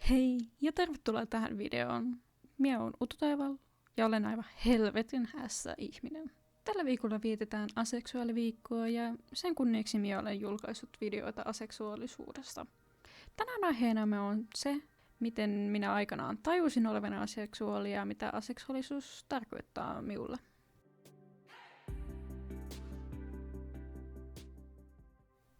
Hei ja tervetuloa tähän videoon. Minä olen Utu Taival ja olen aivan helvetin hässä ihminen. Tällä viikolla vietetään aseksuaaliviikkoa ja sen kunniaksi minä olen julkaissut videoita aseksuaalisuudesta. Tänään aiheenamme on se, miten minä aikanaan tajusin olevani aseksuaali ja mitä aseksuaalisuus tarkoittaa minulle.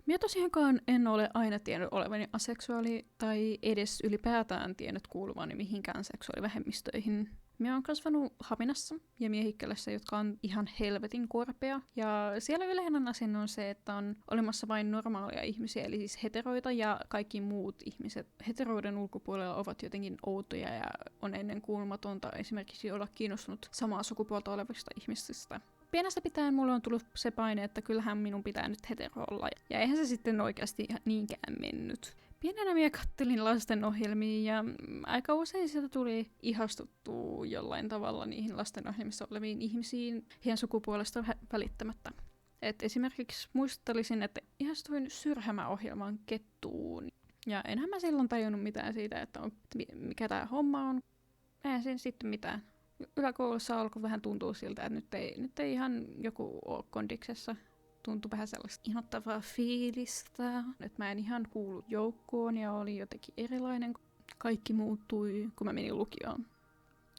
Minä tosiaankaan en ole aina tiennyt olevani aseksuaali tai edes ylipäätään tiennyt kuuluvani mihinkään seksuaalivähemmistöihin. Minä olen kasvanut Haminassa ja Miehikkälässä, jotka on ihan helvetin korpea. Ja siellä yleinen asenne on se, että on olemassa vain normaalia ihmisiä, eli siis heteroita, ja kaikki muut ihmiset heteroiden ulkopuolella ovat jotenkin outoja ja on ennenkuulumatonta esimerkiksi olla kiinnostunut samaa sukupuolta olevista ihmisistä. Pienestä pitäen mulle on tullut se paine, että kyllähän minun pitää nyt hetero olla. Ja eihän se sitten oikeasti ihan niinkään mennyt. Pienenä minä kattelin lastenohjelmia ja aika usein sieltä tuli ihastuttua jollain tavalla niihin lastenohjelmissa oleviin ihmisiin heidän sukupuolesta välittämättä. Et esimerkiksi muistelisin, että ihastuin Syrhämä-ohjelman Kettuun. Ja enhän mä silloin tajunnut mitään siitä, että mikä tää homma on. Eihän siinä sitten mitään. Yläkoulussa alkoi vähän tuntua siltä, että nyt ei ihan joku ole kondiksessa. Tuntui vähän sellaista inhottavaa fiilistä, että mä en ihan kuulu joukkoon ja oli jotenkin erilainen. Kaikki muuttui, kun mä menin lukioon.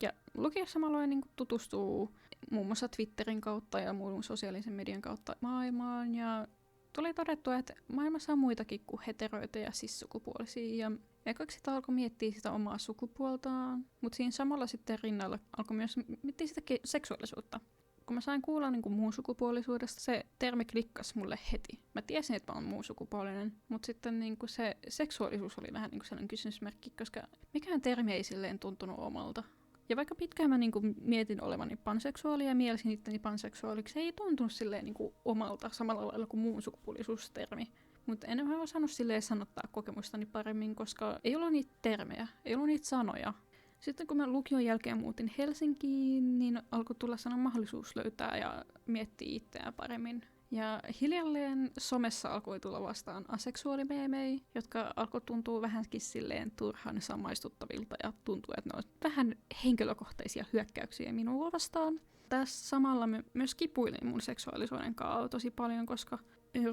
Ja lukiossa mä aloin niin tutustua muun muassa Twitterin kautta ja muun sosiaalisen median kautta maailmaan. Ja tuli todettua, että maailmassa on muitakin kuin heteroita ja cis-sukupuolisia. Ja ekaksi sitä alkoi miettiä sitä omaa sukupuoltaan, mutta siinä samalla sitten rinnalla alkoi myös miettiä sitä seksuaalisuutta. Kun mä sain kuulla niin kuin muun sukupuolisuudesta, se termi klikkasi mulle heti. Mä tiesin, että mä oon muun sukupuolinen, mutta sitten niin kuin se seksuaalisuus oli vähän niin kuin sellainen kysymysmerkki, koska mikään termi ei silleen tuntunut omalta. Ja vaikka pitkään mä niin kuin mietin olevani panseksuaali ja mielisin itteni panseksuaaliksi, se ei tuntunut silleen niin kuin omalta samalla lailla kuin muun sukupuolisuustermi. Mutta en ole osannut silleen sanottaa kokemustani paremmin, koska ei ollut niitä termejä, ei ollut niitä sanoja. Sitten kun mä lukion jälkeen muutin Helsinkiin, niin alkoi tulla sellainen mahdollisuus löytää ja miettiä itseään paremmin. Ja hiljalleen somessa alkoi tulla vastaan aseksuaalimeemejä, jotka alkoi tuntua vähänkin silleen turhan samaistuttavilta ja tuntuu, että ne on vähän henkilökohtaisia hyökkäyksiä minua vastaan. Tässä samalla myös kipuilin mun seksuaalisuuden kanssa tosi paljon, koska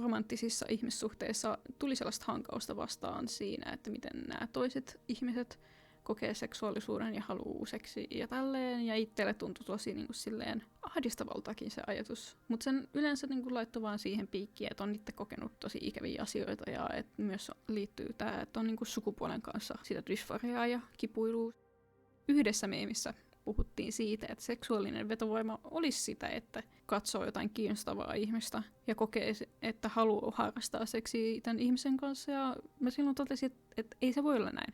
romanttisissa ihmissuhteissa tuli sellaista hankausta vastaan siinä, että miten nämä toiset ihmiset kokee seksuaalisuuden ja haluu seksiä ja tälleen, ja itselle tuntui tosi niin kuin silleen ahdistavaltakin se ajatus. Mutta sen yleensä niin kuin laittoi vaan siihen piikkiin, että on itse kokenut tosi ikäviä asioita, ja että myös liittyy tämä, että on niin kuin sukupuolen kanssa sitä dysforiaa ja kipuilua. Yhdessä meemissä puhuttiin siitä, että seksuaalinen vetovoima olisi sitä, että katsoo jotain kiinnostavaa ihmistä ja kokee, että haluaa harrastaa seksiä tämän ihmisen kanssa, ja mä silloin totesin, että ei se voi olla näin.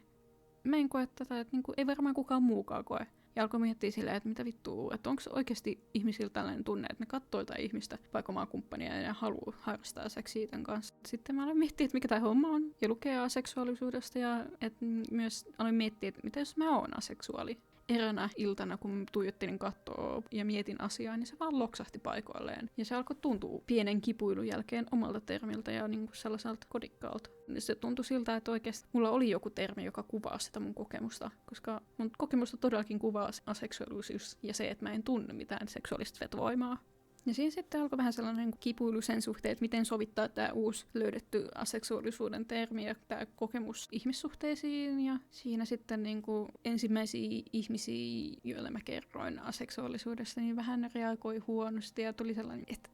Mä en koe tätä, että niinku, ei varmaan kukaan muukaan koe. Ja alkoi miettiä silleen, että mitä vittua, että onko oikeasti ihmisillä tällainen tunne, että ne katsoo jotain ihmistä, vaikka omaa kumppania, ja ne haluaa harrastaa seksiä tämän kanssa. Sitten mä aloin miettiä, että mikä tämä homma on, ja lukea aseksuaalisuudesta, ja että myös aloin miettiä, että mitä jos mä oon aseksuaali. Eräänä iltana, kun tuijottelin kattoa ja mietin asiaa, niin se vaan loksahti paikoilleen. Ja se alkoi tuntua pienen kipuilun jälkeen omalta termiltä ja niin kuin sellaiselta kodikkaalta. Se tuntui siltä, että oikeasti mulla oli joku termi, joka kuvaa sitä mun kokemusta. Koska mun kokemusta todellakin kuvaa aseksuaalisuus ja se, että mä en tunne mitään seksuaalista vetovoimaa. Ja siinä sitten alkoi vähän sellainen kipuilu sen suhteen, että miten sovittaa tämä uusi löydetty aseksuaalisuuden termi ja tämä kokemus ihmissuhteisiin. Ja siinä sitten niin kuin ensimmäisiä ihmisiä, joille mä kerroin aseksuaalisuudesta, niin vähän reagoi huonosti ja tuli sellainen, että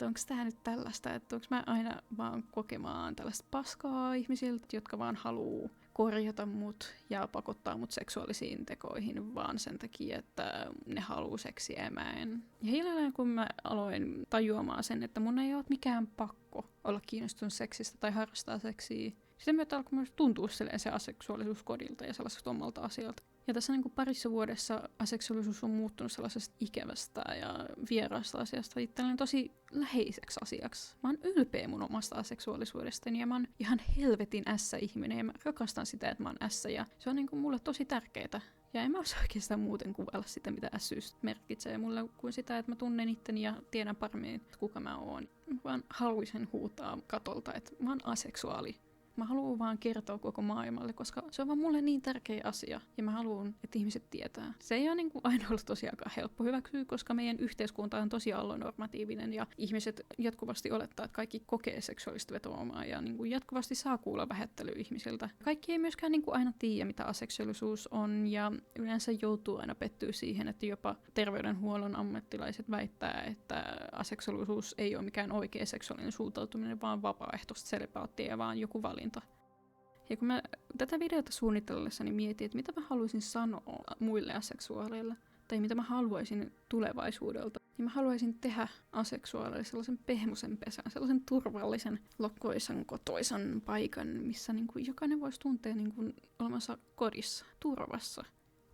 onko tämä nyt tällaista, että onko mä aina vaan kokemaan tällaista paskaa ihmisiltä, jotka vaan haluaa korjata mut ja pakottaa mut seksuaalisiin tekoihin vaan sen takia, että ne haluaa seksiä ja mä en. Ja hiljalleen kun mä aloin tajuamaan sen, että mun ei ole mikään pakko olla kiinnostunut seksistä tai harrastaa seksiä, sitten myötä alkoi myös tuntua se aseksuaalisuus kodilta ja sellaiselta omalta asialta. Ja tässä niin kuin parissa vuodessa aseksuaalisuus on muuttunut sellaisesta ikävästä ja vieraasta asiasta itselleen tosi läheiseksi asiaksi. Mä oon ylpeä mun omasta aseksuaalisuudestani ja mä oon ihan helvetin ässä-ihminen ja mä rakastan sitä, että mä oon ässä ja se on niin kuin mulle tosi tärkeetä. Ja en mä osaa oikeastaan muuten kuvailla sitä, mitä ässyys merkitsee mulle kuin sitä, että mä tunnen itteni ja tiedän paremmin, kuka mä oon. Mä vaan haluaisin huutaa katolta, että mä oon aseksuaali. Mä haluan vaan kertoa koko maailmalle, koska se on vaan mulle niin tärkeä asia. Ja mä haluan, että ihmiset tietää. Se ei ole niin kuin aina ollut tosiaankaan helppo hyväksyä, koska meidän yhteiskunta on tosi allonormatiivinen ja ihmiset jatkuvasti olettaa, että kaikki kokee seksuaalista vetoamaa ja niin kuin jatkuvasti saa kuulla vähättelyä ihmisiltä. Kaikki ei myöskään niin kuin aina tiedä, mitä aseksuaalisuus on ja yleensä joutuu aina pettyä siihen, että jopa terveydenhuollon ammattilaiset väittää, että aseksuaalisuus ei ole mikään oikea seksuaalinen suuntautuminen, vaan vapaaehtoista selibaattia ja vaan joku valinta. Ja kun mä tätä videota suunnitellessani mietin, että mitä mä haluaisin sanoa muille aseksuaaleille, tai mitä mä haluaisin tulevaisuudelta, niin mä haluaisin tehdä aseksuaaleille sellaisen pehmoisen pesän, sellaisen turvallisen, lokkoisan, kotoisan paikan, missä niin kuin jokainen voisi tuntea niin kuin olemansa kodissa, turvassa.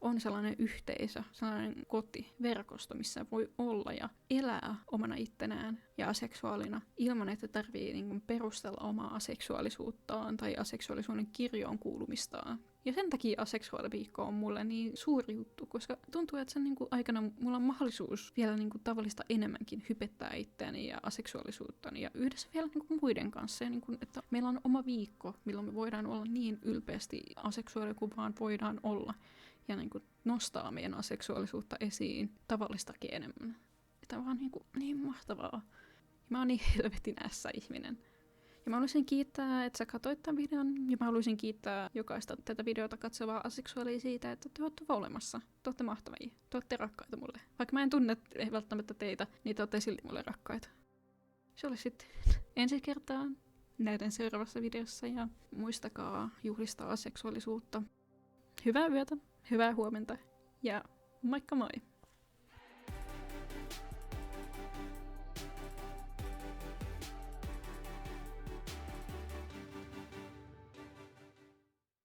On sellainen yhteisö, sellainen koti, verkosto, missä voi olla ja elää omana ittenään ja aseksuaalina ilman, että tarvii niin kuin perustella omaa aseksuaalisuuttaan tai aseksuaalisuuden kirjoon kuulumistaan. Ja sen takia aseksuaaliviikko on mulle niin suuri juttu, koska tuntuu, että sen niin kuin aikana mulla on mahdollisuus vielä niin kuin tavallista enemmänkin hypettää itseäni ja aseksuaalisuuttani ja yhdessä vielä niin kuin muiden kanssa. Ja niin kuin, että meillä on oma viikko, milloin me voidaan olla niin ylpeästi aseksuaalia kuin vaan voidaan olla. Ja niin kuin nostaa meidän aseksuaalisuutta esiin tavallistakin enemmän. Tämä on vaan niin mahtavaa. Ja mä oon niin helvetin ihminen. Ja mä haluaisin kiittää, että sä katsoit tämän videon. Ja mä haluaisin kiittää jokaista tätä videota katsovaa aseksuaalia siitä, että te olette olemassa. Te olette mahtavia. Te olette rakkaita mulle. Vaikka mä en tunne välttämättä teitä, niin te olette silti mulle rakkaita. Se oli sitten ensi kertaa näiden seuraavassa videossa. Ja muistakaa juhlistaa aseksuaalisuutta. Hyvää yötä. Hyvää huomenta ja moikka moi!